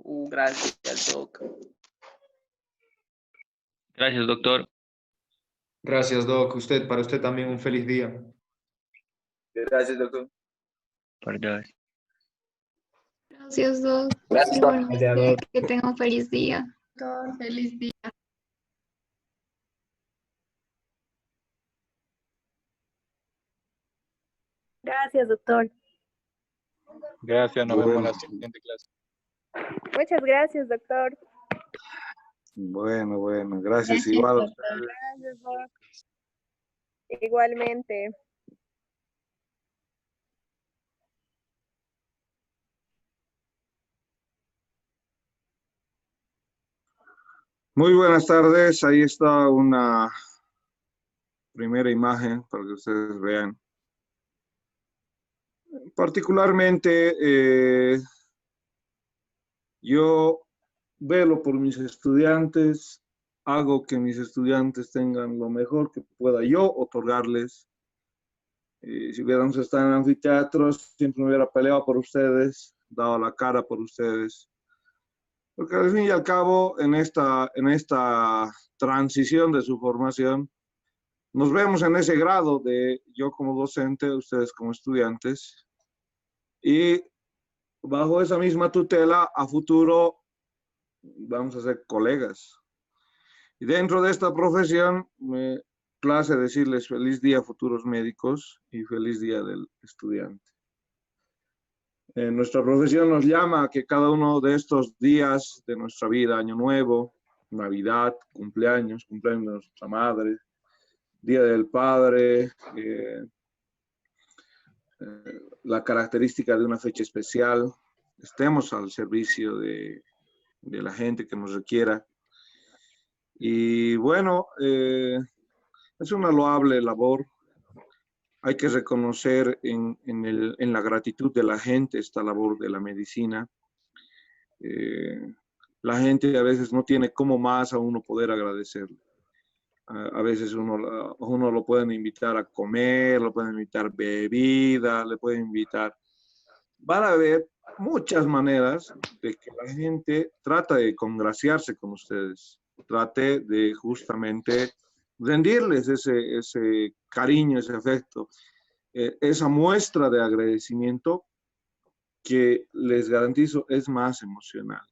Gracias, Doc. Gracias, doctor. Gracias, Doc. Para usted también un feliz día. Gracias, doctor. Perdón. Gracias, Doc. Gracias, Igualmente, Doc. que tenga un feliz día. Doctor, feliz día. Gracias, doctor. Gracias, nos vemos en la siguiente clase. Muchas gracias, doctor. Bueno, gracias igual. Gracias, doc. Igualmente. Muy buenas tardes, ahí está una primera imagen para que ustedes vean. Particularmente, yo velo por mis estudiantes, hago que mis estudiantes tengan lo mejor que pueda yo otorgarles. Si hubiéramos estado en anfiteatros, siempre me hubiera peleado por ustedes, dado la cara por ustedes. Porque al fin y al cabo, en esta transición de su formación, nos vemos en ese grado de yo como docente, ustedes como estudiantes, y bajo esa misma tutela, a futuro vamos a ser colegas. Y dentro de esta profesión, me place decirles feliz día, futuros médicos, y feliz día del estudiante. Nuestra profesión nos llama a que cada uno de estos días de nuestra vida, Año Nuevo, Navidad, cumpleaños de nuestra madre, Día del Padre, la característica de una fecha especial, estemos al servicio de la gente que nos requiera. Y bueno, es una loable labor. Hay que reconocer en la gratitud de la gente esta labor de la medicina. La gente a veces no tiene cómo más a uno poder agradecerle. A veces uno lo pueden invitar a comer, lo pueden invitar bebida, le pueden invitar. Van a haber muchas maneras de que la gente trata de congraciarse con ustedes, trate de justamente rendirles ese cariño, ese afecto, esa muestra de agradecimiento que les garantizo es más emocional.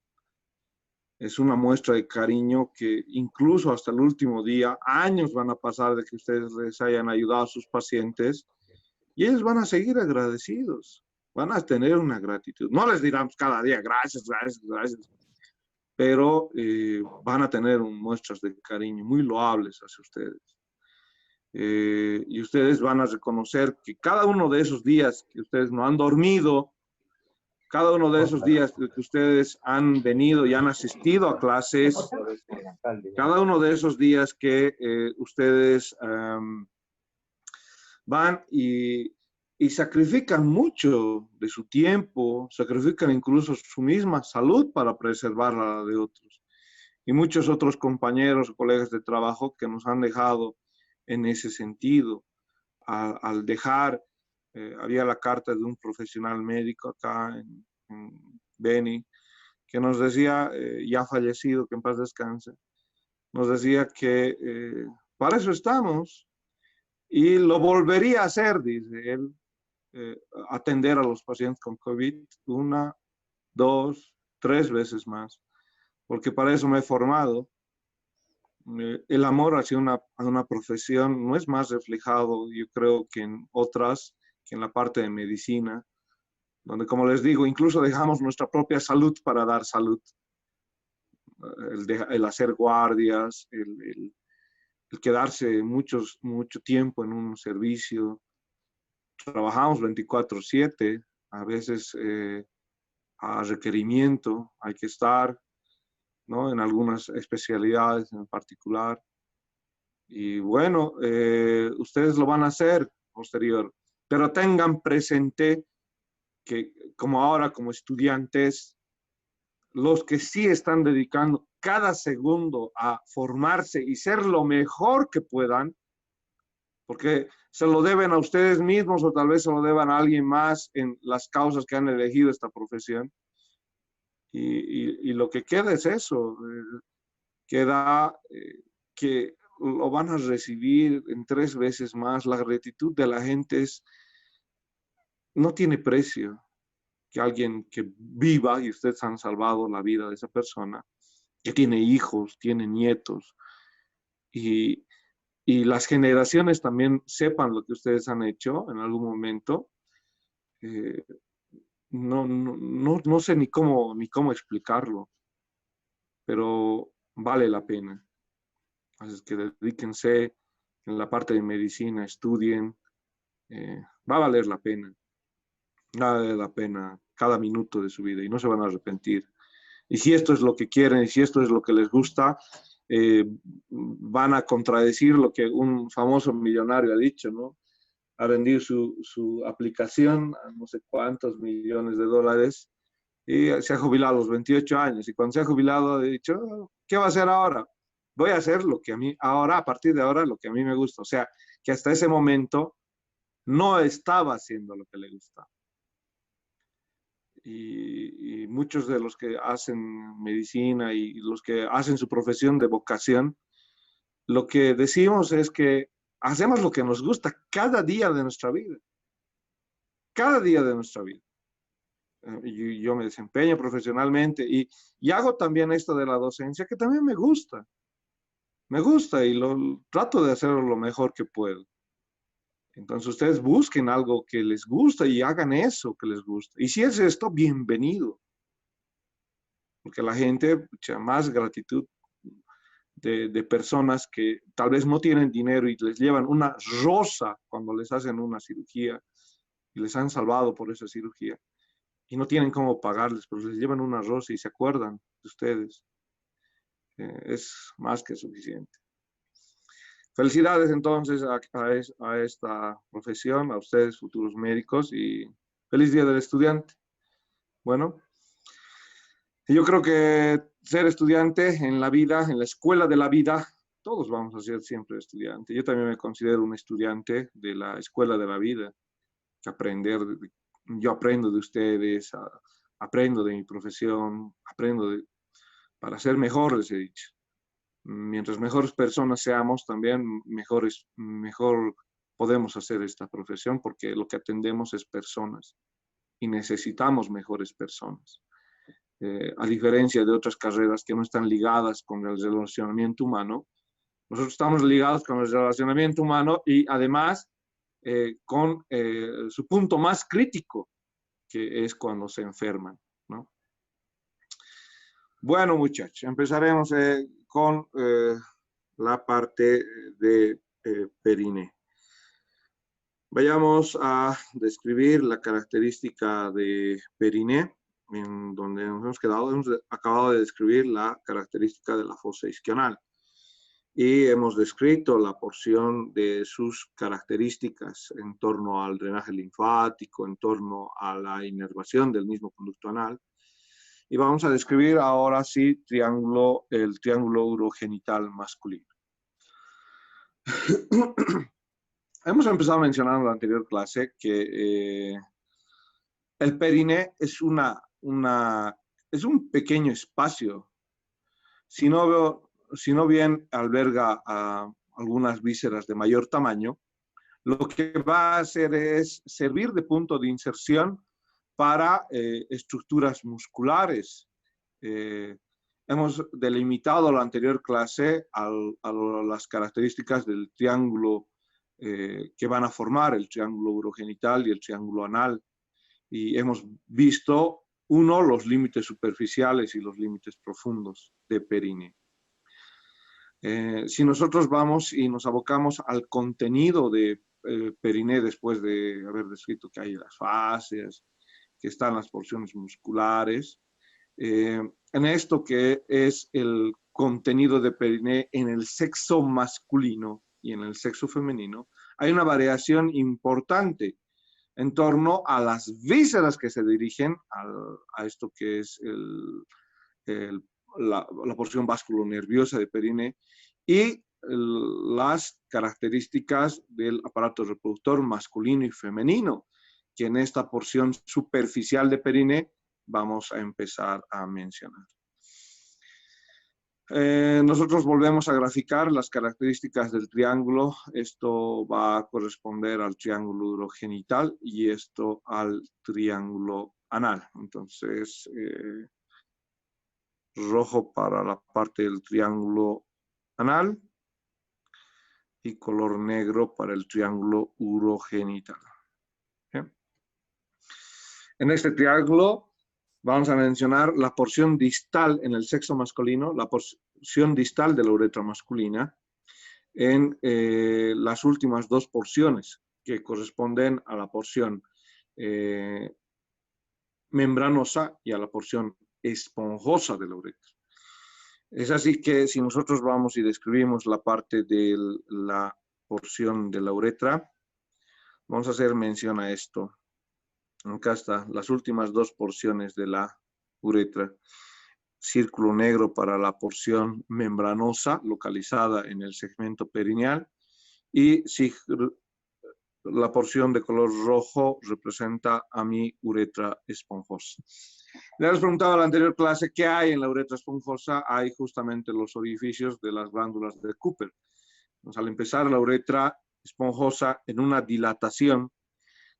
Es una muestra de cariño que incluso hasta el último día, años van a pasar de que ustedes les hayan ayudado a sus pacientes y ellos van a seguir agradecidos, van a tener una gratitud. No les dirán cada día gracias, pero van a tener muestras de cariño muy loables hacia ustedes. Y ustedes van a reconocer que cada uno de esos días que ustedes no han dormido, cada uno de esos días que ustedes han venido y han asistido a clases, cada uno de esos días que ustedes van y sacrifican mucho de su tiempo, sacrifican incluso su misma salud para preservar la de otros. Y muchos otros compañeros o colegas de trabajo que nos han dejado en ese sentido. Al dejar, había la carta de un profesional médico acá en Beni, que nos decía, ya fallecido, que en paz descanse, nos decía que para eso estamos, y lo volvería a hacer, dice él, atender a los pacientes con COVID 1, 2, 3 veces más, porque para eso me he formado. El amor hacia una profesión no es más reflejado, yo creo, que en otras, que en la parte de medicina, donde, como les digo, incluso dejamos nuestra propia salud para dar salud. El hacer guardias, el quedarse mucho tiempo en un servicio. Trabajamos 24/7, a veces a requerimiento, hay que estar, ¿no? En algunas especialidades en particular. Y bueno, ustedes lo van a hacer posterior, pero tengan presente que como ahora como estudiantes, los que sí están dedicando cada segundo a formarse y ser lo mejor que puedan, porque se lo deben a ustedes mismos o tal vez se lo deban a alguien más en las causas que han elegido esta profesión. Y lo que queda es eso, queda que lo van a recibir en 3 veces más. La gratitud de la gente no tiene precio. Que alguien que viva, y ustedes han salvado la vida de esa persona, que tiene hijos, tiene nietos, y las generaciones también sepan lo que ustedes han hecho en algún momento. No sé ni cómo explicarlo, pero vale la pena. Así que dedíquense en la parte de medicina, estudien, va a valer la pena. Vale la pena cada minuto de su vida y no se van a arrepentir. Y si esto es lo que quieren y si esto es lo que les gusta, van a contradecir lo que un famoso millonario ha dicho, ¿no? Ha vendido su aplicación a no sé cuántos millones de dólares y se ha jubilado a los 28 años. Y cuando se ha jubilado ha dicho, ¿qué va a hacer ahora? Voy a hacer lo que a mí, ahora, a partir de ahora, lo que a mí me gusta. O sea, que hasta ese momento no estaba haciendo lo que le gustaba. Y muchos de los que hacen medicina y los que hacen su profesión de vocación, lo que decimos es que hacemos lo que nos gusta cada día de nuestra vida. Cada día de nuestra vida. Yo me desempeño profesionalmente y hago también esto de la docencia que también me gusta. Me gusta y trato de hacerlo lo mejor que puedo. Entonces ustedes busquen algo que les gusta y hagan eso que les gusta. Y si es esto, bienvenido. Porque la gente, mucha más gratitud de personas que tal vez no tienen dinero y les llevan una rosa cuando les hacen una cirugía y les han salvado por esa cirugía y no tienen cómo pagarles, pero les llevan una rosa y se acuerdan de ustedes. Es más que suficiente. Felicidades entonces a esta profesión, a ustedes futuros médicos y feliz Día del Estudiante. Bueno, yo creo que ser estudiante en la vida, en la escuela de la vida, todos vamos a ser siempre estudiantes. Yo también me considero un estudiante de la escuela de la vida, que yo aprendo de ustedes, aprendo de mi profesión, para ser mejor, les he dicho. Mientras mejores personas seamos, también mejor podemos hacer esta profesión, porque lo que atendemos es personas y necesitamos mejores personas. A diferencia de otras carreras que no están ligadas con el relacionamiento humano, nosotros estamos ligados con el relacionamiento humano y además con su punto más crítico, que es cuando se enferman, ¿no? Bueno, muchachos, empezaremos con la parte de periné. Vayamos a describir la característica de periné, en donde nos hemos quedado. Hemos acabado de describir la característica de la fosa isquional y hemos descrito la porción de sus características en torno al drenaje linfático, en torno a la inervación del mismo conducto anal. Y vamos a describir ahora sí el triángulo urogenital masculino. Hemos empezado mencionando en la anterior clase que el periné es es un pequeño espacio. Si no bien alberga algunas vísceras de mayor tamaño, lo que va a hacer es servir de punto de inserción para estructuras musculares. Hemos delimitado la anterior clase a las características del triángulo que van a formar el triángulo urogenital y el triángulo anal. Y hemos visto, los límites superficiales y los límites profundos de periné. Si nosotros vamos y nos abocamos al contenido de periné después de haber descrito que hay las fascias, que están las porciones musculares, en esto que es el contenido de periné en el sexo masculino y en el sexo femenino, hay una variación importante en torno a las vísceras que se dirigen a esto que es la porción vasculonerviosa de periné y las características del aparato reproductor masculino y femenino, que en esta porción superficial de periné vamos a empezar a mencionar. Nosotros volvemos a graficar las características del triángulo. Esto va a corresponder al triángulo urogenital y esto al triángulo anal. Entonces, rojo para la parte del triángulo anal y color negro para el triángulo urogenital. ¿Okay? En este triángulo vamos a mencionar la porción distal en el sexo masculino, la porción distal de la uretra masculina, en las últimas dos porciones que corresponden a la porción membranosa y a la porción esponjosa de la uretra. Es así que si nosotros vamos y describimos la parte de la porción de la uretra, vamos a hacer mención a esto. Acá está, las últimas dos porciones de la uretra. Círculo negro para la porción membranosa localizada en el segmento perineal y la porción de color rojo representa a mi uretra esponjosa. Le habíamos preguntado en la anterior clase qué hay en la uretra esponjosa. Hay justamente los orificios de las glándulas de Cooper. Entonces, al empezar la uretra esponjosa en una dilatación,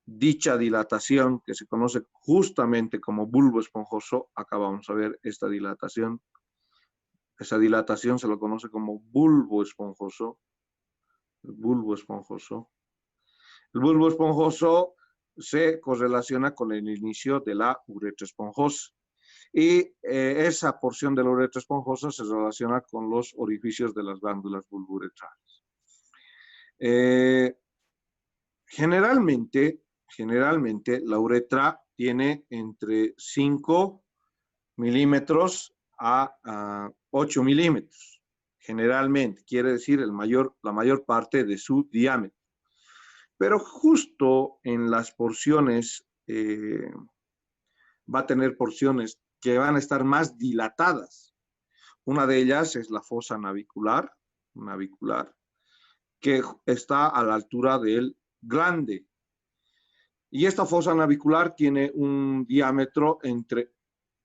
dicha dilatación que se conoce justamente como bulbo esponjoso, acá vamos a ver esta dilatación, esa dilatación se lo conoce como bulbo esponjoso, el bulbo esponjoso. El bulbo esponjoso se correlaciona con el inicio de la uretra esponjosa y esa porción de la uretra esponjosa se relaciona con los orificios de las glándulas bulbouretrales. Generalmente la uretra tiene entre 5 milímetros a 8 milímetros. Generalmente, quiere decir la mayor parte de su diámetro. Pero justo en las porciones, va a tener porciones que van a estar más dilatadas. Una de ellas es la fosa navicular, que está a la altura del glande. Y esta fosa navicular tiene un diámetro entre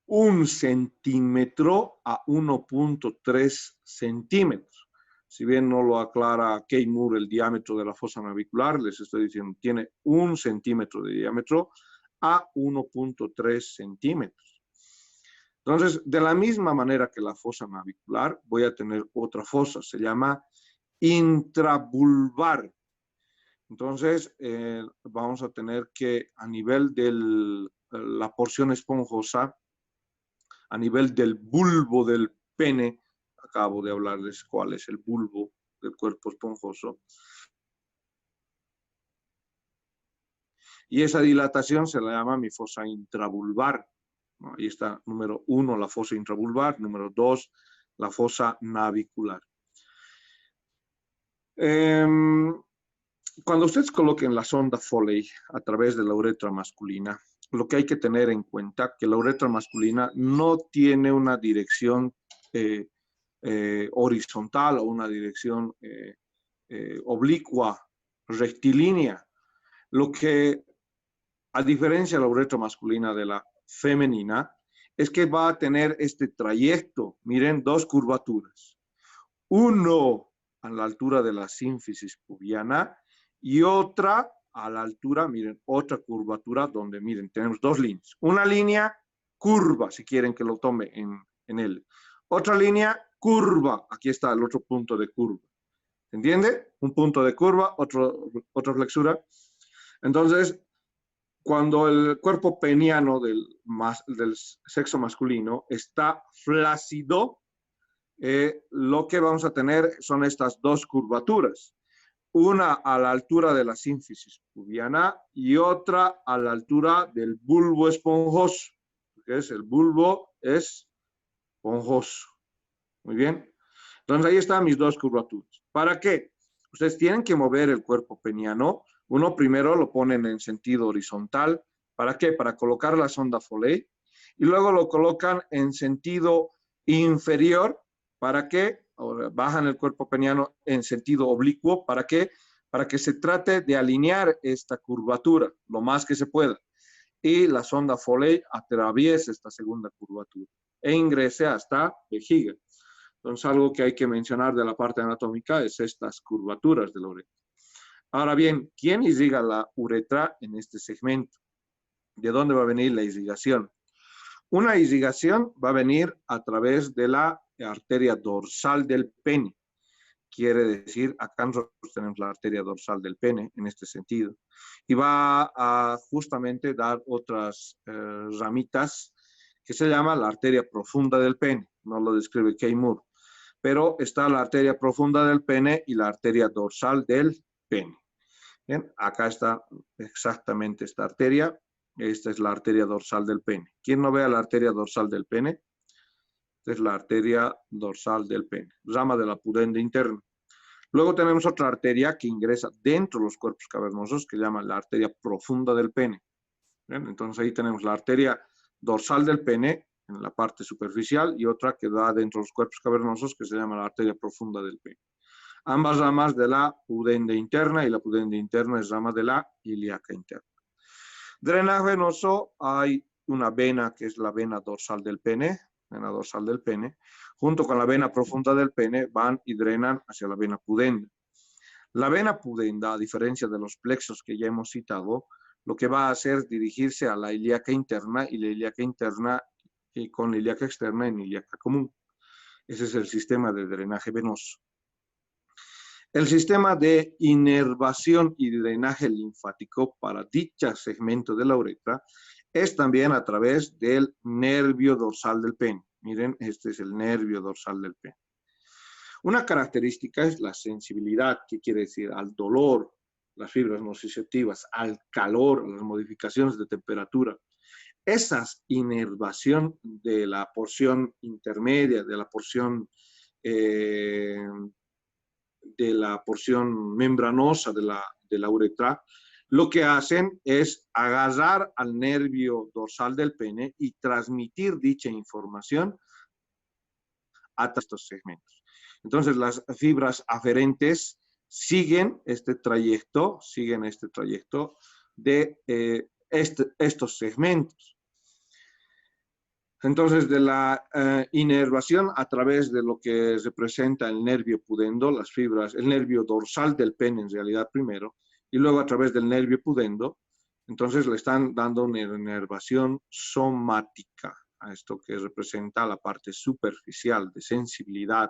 1 centímetro a 1.3 centímetros. Si bien no lo aclara Kay Moore el diámetro de la fosa navicular, les estoy diciendo, tiene 1 centímetro de diámetro a 1.3 centímetros. Entonces, de la misma manera que la fosa navicular, voy a tener otra fosa, se llama intravulvar. Entonces, vamos a tener que a nivel de la porción esponjosa, a nivel del bulbo del pene, acabo de hablarles cuál es el bulbo del cuerpo esponjoso. Y esa dilatación se la llama mi fosa intravulvar. Ahí está, número 1, la fosa intravulvar, número 2, la fosa navicular. Cuando ustedes coloquen la sonda Foley a través de la uretra masculina, lo que hay que tener en cuenta es que la uretra masculina no tiene una dirección horizontal o una dirección oblicua, rectilínea. Lo que, a diferencia de la uretra masculina de la femenina, es que va a tener este trayecto, miren, dos curvaturas. Uno a la altura de la sínfisis pubiana y otra a la altura, miren, otra curvatura donde, miren, tenemos dos líneas. Una línea curva, si quieren que lo tome en él. Otra línea curva, aquí está el otro punto de curva. ¿Se entiende? Un punto de curva, otra flexura. Entonces, cuando el cuerpo peniano del sexo masculino está flácido, lo que vamos a tener son estas dos curvaturas. Una a la altura de la sínfisis pubiana y otra a la altura del bulbo esponjoso, que es el bulbo esponjoso. Muy bien. Entonces ahí están mis dos curvaturas. ¿Para qué? Ustedes tienen que mover el cuerpo peniano. Uno primero lo ponen en sentido horizontal. ¿Para qué? Para colocar la sonda Foley. Y luego lo colocan en sentido inferior. ¿Para qué? Ahora bajan el cuerpo peniano en sentido oblicuo. ¿Para qué? Para que se trate de alinear esta curvatura lo más que se pueda. y la sonda Foley atraviese esta segunda curvatura e ingrese hasta vejiga. Entonces, algo que hay que mencionar de la parte anatómica es estas curvaturas de la uretra. Ahora bien, ¿quién irriga la uretra en este segmento? ¿De dónde va a venir la irrigación? Una irrigación va a venir a través de la arteria dorsal del pene. Quiere decir, acá nosotros tenemos la arteria dorsal del pene en este sentido. Y va a justamente dar otras ramitas que se llama la arteria profunda del pene. No lo describe Kay Moore. Pero está la arteria profunda del pene y la arteria dorsal del pene. Bien, acá está exactamente esta arteria. Esta es la arteria dorsal del pene. ¿Quién no ve a la arteria dorsal del pene? Esta es la arteria dorsal del pene, rama de la pudenda interna. Luego tenemos otra arteria que ingresa dentro de los cuerpos cavernosos que se llama la arteria profunda del pene. Bien, entonces ahí tenemos la arteria dorsal del pene en la parte superficial y otra que da dentro de los cuerpos cavernosos que se llama la arteria profunda del pene. Ambas ramas de la pudenda interna y la pudenda interna es rama de la ilíaca interna. Drenaje venoso, hay una vena que es la vena dorsal del pene, junto con la vena profunda del pene van y drenan hacia la vena pudenda. La vena pudenda, a diferencia de los plexos que ya hemos citado, lo que va a hacer es dirigirse a la ilíaca interna y la ilíaca interna con la ilíaca externa en ilíaca común. Ese es el sistema de drenaje venoso. El sistema de inervación y drenaje linfático para dicho segmento de la uretra es también a través del nervio dorsal del pene. Miren, este es el nervio dorsal del pene. Una característica es la sensibilidad, que quiere decir al dolor, las fibras nociceptivas, al calor, a las modificaciones de temperatura. Esa inervación de la porción intermedia, de la porción membranosa de la uretra, lo que hacen es agarrar al nervio dorsal del pene y transmitir dicha información a estos segmentos. Entonces, las fibras aferentes siguen este trayecto de estos segmentos. Entonces, de la inervación a través de lo que representa el nervio pudendo, las fibras, el nervio dorsal del pene en realidad primero, y luego a través del nervio pudendo, entonces le están dando una inervación somática a esto que representa la parte superficial de sensibilidad,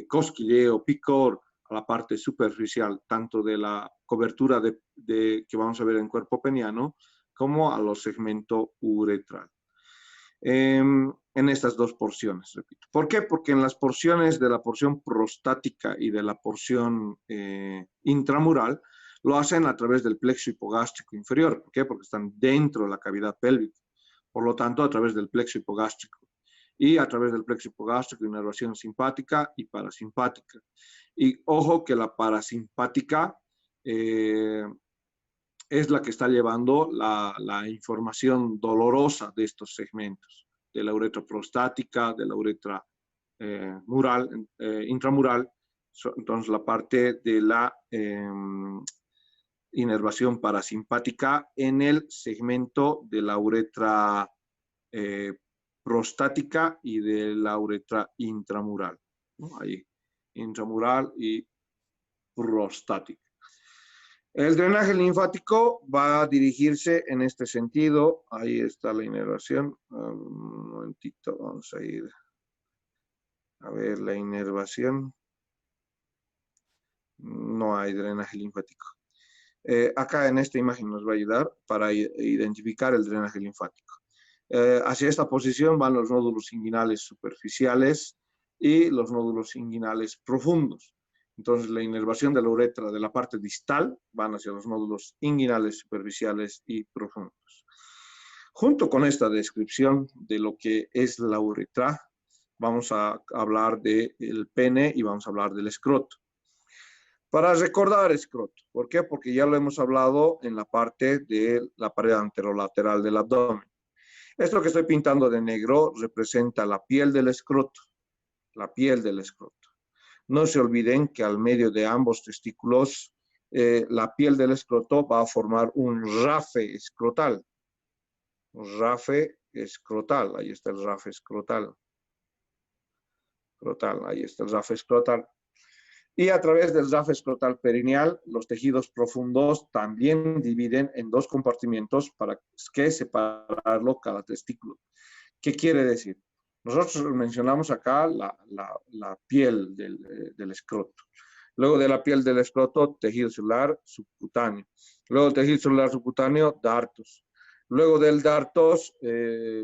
cosquilleo, picor, a la parte superficial, tanto de la cobertura que vamos a ver en cuerpo peniano, como a los segmentos uretral. En estas dos porciones, repito. ¿Por qué? Porque en las porciones de la porción prostática y de la porción intramural, lo hacen a través del plexo hipogástrico inferior. ¿Por qué? Porque están dentro de la cavidad pélvica. Por lo tanto, a través del plexo hipogástrico. Y a través del plexo hipogástrico, inervación simpática y parasimpática. Y ojo que la parasimpática es la que está llevando la información dolorosa de estos segmentos, de la uretra prostática, de la uretra intramural. Entonces, la parte de la inervación parasimpática en el segmento de la uretra prostática y de la uretra intramural, ¿no? Ahí, intramural y prostática. El drenaje linfático va a dirigirse en este sentido. Ahí está la inervación. Un momentito, vamos a ir a ver la inervación. No hay drenaje linfático. Acá en esta imagen nos va a ayudar para identificar el drenaje linfático. Hacia esta posición van los nódulos inguinales superficiales y los nódulos inguinales profundos. Entonces, la inervación de la uretra de la parte distal van hacia los nódulos inguinales superficiales y profundos. Junto con esta descripción de lo que es la uretra, vamos a hablar del pene y vamos a hablar del escroto. Para recordar escroto, ¿por qué? Porque ya lo hemos hablado en la parte de la pared anterolateral del abdomen. Esto que estoy pintando de negro representa la piel del escroto, la piel del escroto. No se olviden que al medio de ambos testículos, la piel del escroto va a formar un rafe escrotal. RAFE escrotal. Ahí está el RAFE escrotal. Ahí está el RAFE escrotal. Y a través del RAFE escrotal perineal, los tejidos profundos también dividen en dos compartimientos para que separarlo cada testículo. ¿Qué quiere decir? Nosotros mencionamos acá la piel del escroto. Luego de la piel del escroto, tejido celular subcutáneo. Luego del tejido celular subcutáneo, dartos. Luego del dartos,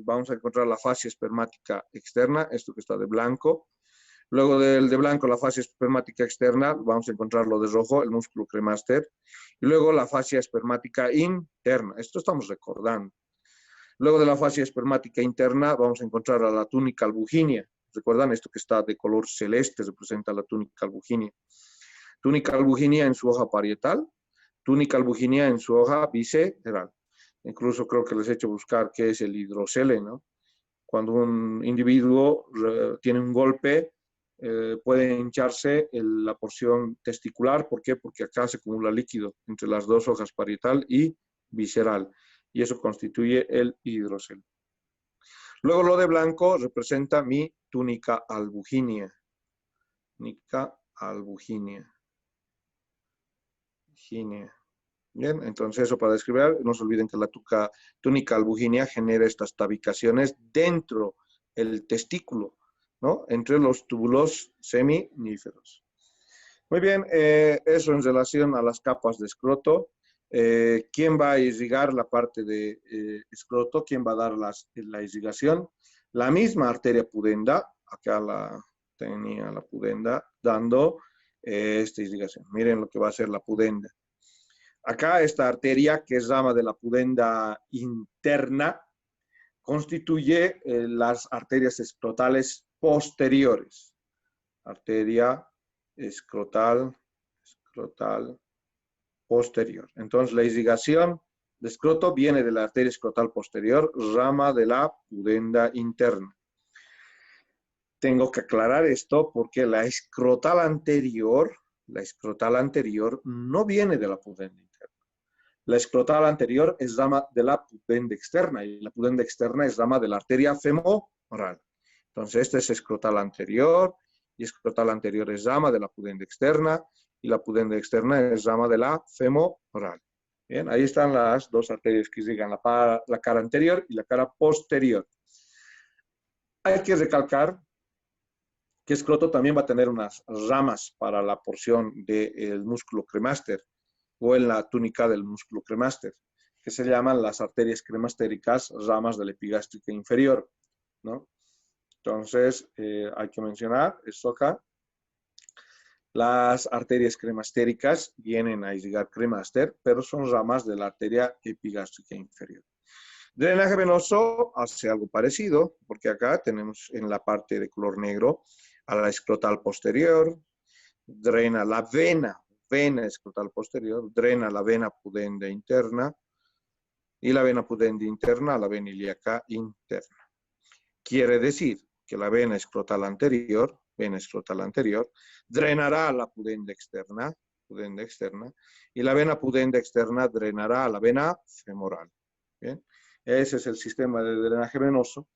vamos a encontrar la fascia espermática externa, esto que está de blanco. Luego del de blanco, la fascia espermática externa, vamos a encontrarlo de rojo, el músculo cremaster. Y luego la fascia espermática interna, esto estamos recordando. Luego de la fascia espermática interna, vamos a encontrar a la túnica albuginea. ¿Recuerdan? Esto que está de color celeste representa la túnica albuginea. Túnica albuginea en su hoja parietal, túnica albuginea en su hoja visceral. Incluso creo que les he hecho buscar qué es el hidrocele, ¿no? Cuando un individuo tiene un golpe, puede hincharse la porción testicular. ¿Por qué? Porque acá se acumula líquido entre las dos hojas parietal y visceral. Y eso constituye el hidrocele. Luego lo de blanco representa mi túnica albuginea. Túnica albuginea. Bien, entonces eso para describir, no se olviden que la túnica albuginea genera estas tabicaciones dentro del testículo, ¿no? Entre los túbulos seminíferos. Muy bien, eso en relación a las capas de escroto. ¿Quién va a irrigar la parte de escroto? ¿Quién va a dar la irrigación? La misma arteria pudenda, acá tenía la pudenda, dando esta irrigación. Miren lo que va a hacer la pudenda. Acá esta arteria, que es rama de la pudenda interna, constituye las arterias escrotales posteriores. Arteria escrotal posterior. Entonces la irrigación de escroto viene de la arteria escrotal posterior, rama de la pudenda interna. Tengo que aclarar esto porque la escrotal anterior no viene de la pudenda interna. La escrotal anterior es rama de la pudenda externa y la pudenda externa es rama de la arteria femoral. Entonces, este es escrotal anterior y escrotal anterior es rama de la pudenda externa y la pudenda externa es rama de la femoral. Bien, ahí están las dos arterias que irrigan la cara anterior y la cara posterior. Hay que recalcar que escroto también va a tener unas ramas para la porción del músculo cremaster o en la túnica del músculo cremaster, que se llaman las arterias cremastéricas, ramas de la epigástrica inferior, ¿no? Entonces, hay que mencionar esto acá. Las arterias cremastéricas vienen a irrigar cremaster, pero son ramas de la arteria epigástrica inferior. Drenaje venoso hace algo parecido, porque acá tenemos en la parte de color negro a la escrotal posterior, drena la vena escrotal posterior, drena la vena pudenda interna y la vena pudenda interna a la vena ilíaca interna. Quiere decir que la vena escrotal anterior, drenará a la pudenda externa, y la vena pudenda externa drenará a la vena femoral. ¿Bien? Ese es el sistema de drenaje venoso.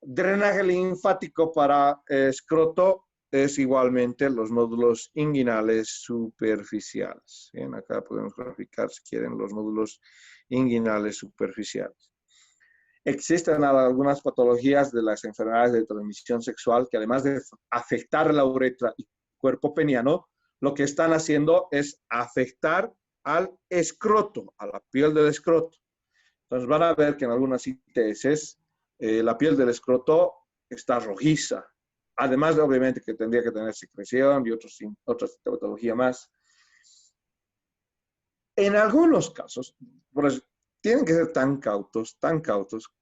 Drenaje linfático para escroto es igualmente los nódulos inguinales superficiales. Bien, acá podemos graficar, si quieren, los nódulos inguinales superficiales. Existen algunas patologías de las enfermedades de transmisión sexual que, además de afectar la uretra y cuerpo peniano, lo que están haciendo es afectar al escroto, a la piel del escroto. Entonces van a ver que en algunas ITS la piel del escroto está rojiza. Además, obviamente, que tendría que tener secreción y otra sintomatología más. En algunos casos, tienen que ser tan cautos.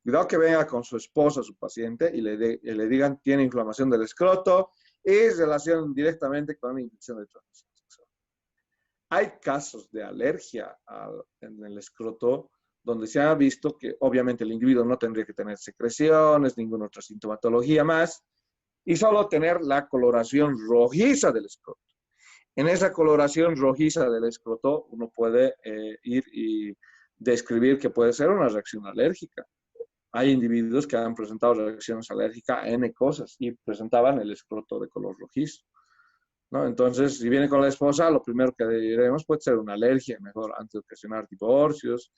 Cuidado que venga con su esposa, su paciente, y le digan tiene inflamación del escroto y relación directamente con una infección de transmisión sexual. Hay casos de alergia en el escroto donde se ha visto que obviamente el individuo no tendría que tener secreciones, ninguna otra sintomatología más, y solo tener la coloración rojiza del escroto. En esa coloración rojiza del escroto uno puede ir y describir que puede ser una reacción alérgica. hay individuos que han presentado reacciones alérgicas a N cosas y presentaban el escroto de color rojizo, ¿no? Entonces, si viene con la esposa, lo primero que diremos puede ser una alergia, mejor antes de ocasionar divorcios,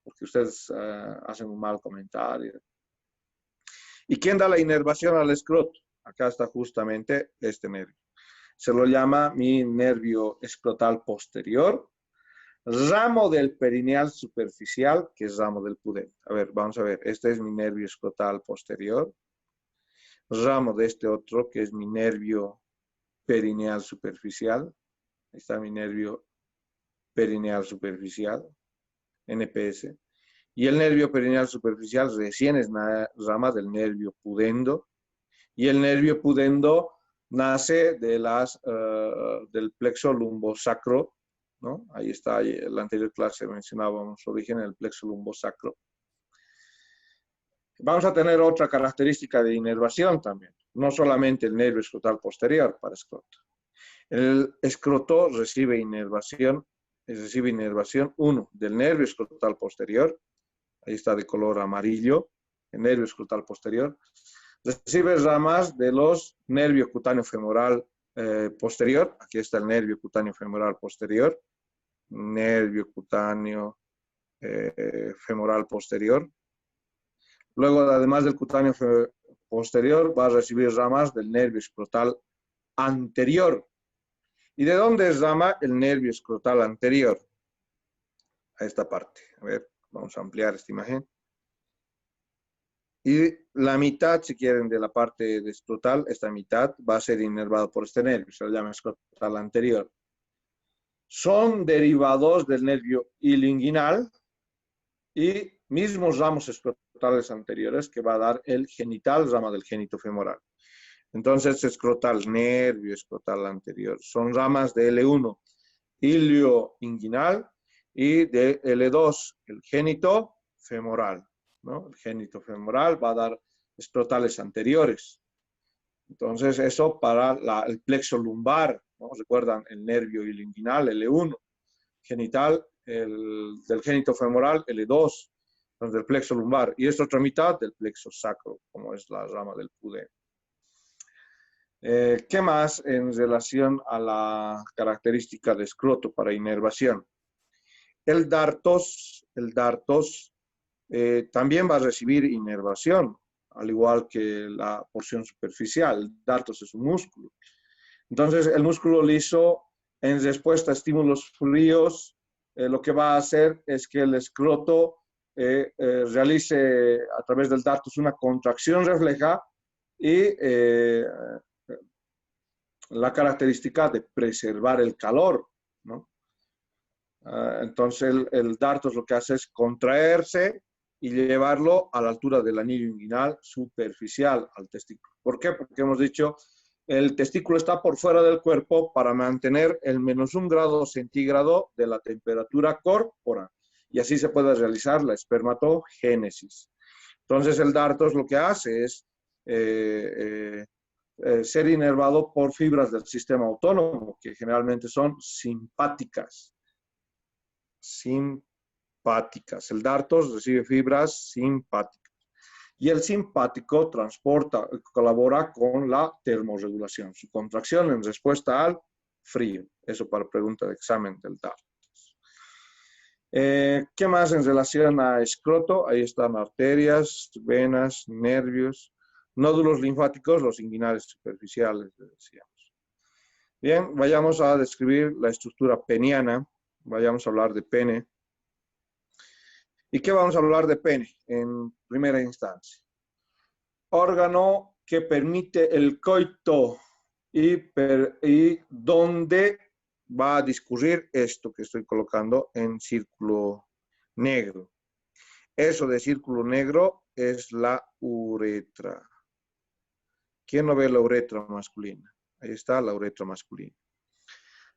porque ustedes hacen un mal comentario. ¿Y quién da la inervación al escroto? Acá está justamente este nervio. Se lo llama mi nervio escrotal posterior, ramo del perineal superficial, que es ramo del pudendo. A ver, vamos a ver. Este es mi nervio escrotal posterior. Ramo de este otro, que es mi nervio perineal superficial. Ahí está mi nervio perineal superficial, NPS. Y el nervio perineal superficial recién es una rama del nervio pudendo. Y el nervio pudendo nace de del plexo lumbosacro, ¿no? Ahí está, en la anterior clase mencionábamos su origen en el plexo lumbosacro. Vamos a tener otra característica de inervación también, no solamente el nervio escrotal posterior para escroto. El escroto recibe inervación 1 del nervio escrotal posterior, ahí está de color amarillo, el nervio escrotal posterior. Recibe ramas de los nervio cutáneo femoral posterior, aquí está el nervio cutáneo femoral posterior, nervio cutáneo femoral posterior. Luego, además del cutáneo posterior, va a recibir ramas del nervio escrotal anterior. ¿Y de dónde es rama el nervio escrotal anterior? A esta parte. A ver, vamos a ampliar esta imagen. Y la mitad, si quieren, de la parte de escrotal, esta mitad va a ser inervado por este nervio, se lo llama escrotal anterior. Son derivados del nervio ilinguinal y mismos ramos escrotales anteriores que va a dar el genital, rama del génito femoral. Entonces, escrotal, nervio escrotal anterior. Son ramas de L1, ilioinguinal, y de L2, el génito femoral, ¿no? El génito femoral va a dar escrotales anteriores. Entonces, eso para el plexo lumbar, ¿no? ¿Recuerdan? El nervio ilinguinal, L1, genital, del génito femoral, L2, del plexo lumbar, y esta otra mitad del plexo sacro, como es la rama del pudendo. ¿Qué más en relación a la característica de escroto para inervación? El dartos también va a recibir inervación, al igual que la porción superficial. El dartos es un músculo. Entonces, el músculo liso, en respuesta a estímulos fríos, lo que va a hacer es que el escroto realice a través del dartos una contracción refleja y la característica de preservar el calor, ¿no? Entonces el dartos lo que hace es contraerse y llevarlo a la altura del anillo inguinal superficial al testículo. ¿Por qué? Porque hemos dicho el testículo está por fuera del cuerpo para mantener el -1 grado centígrado de la temperatura corporal y así se puede realizar la espermatogénesis. Entonces el dartos lo que hace es ser inervado por fibras del sistema autónomo, que generalmente son simpáticas. Simpáticas. El dartos recibe fibras simpáticas. Y el simpático colabora con la termorregulación, su contracción en respuesta al frío. Eso para pregunta de examen del dartos. ¿Qué más en relación a escroto? Ahí están arterias, venas, nervios, nódulos linfáticos, los inguinales superficiales, decíamos. Bien, vayamos a describir la estructura peniana. Vayamos a hablar de pene. ¿Y qué vamos a hablar de pene en primera instancia? Órgano que permite el coito y donde va a discurrir esto que estoy colocando en círculo negro. Eso de círculo negro es la uretra. ¿Quién no ve la uretra masculina? Ahí está la uretra masculina.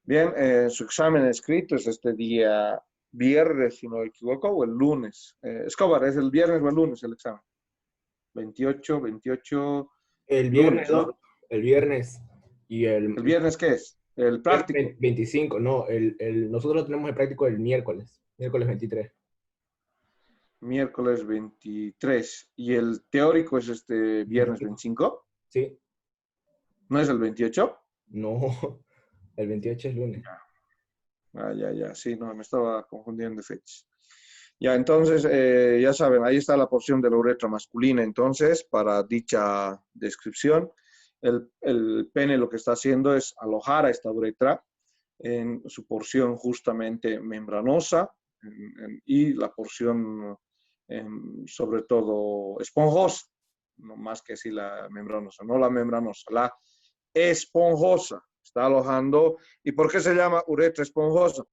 Bien, su examen escrito es este día viernes, si no me equivoco, o el lunes. Escobar, ¿es el viernes o el lunes el examen? 28. El viernes, lunes, ¿no? ¿no? El viernes. Y ¿El viernes qué es? El práctico. 25, no. Nosotros tenemos el práctico el miércoles 23. Miércoles 23. ¿Y el teórico es este viernes 25? Sí. ¿No es el 28? No, el 28 es lunes. Ya. Sí, no, me estaba confundiendo de fechas. Ya, entonces, ya saben, ahí está la porción de la uretra masculina. Entonces, para dicha descripción, el pene lo que está haciendo es alojar a esta uretra en su porción justamente membranosa y la porción sobre todo esponjosa, no más que si la membranosa, no la membranosa, la esponjosa está alojando. ¿Y por qué se llama uretra esponjosa?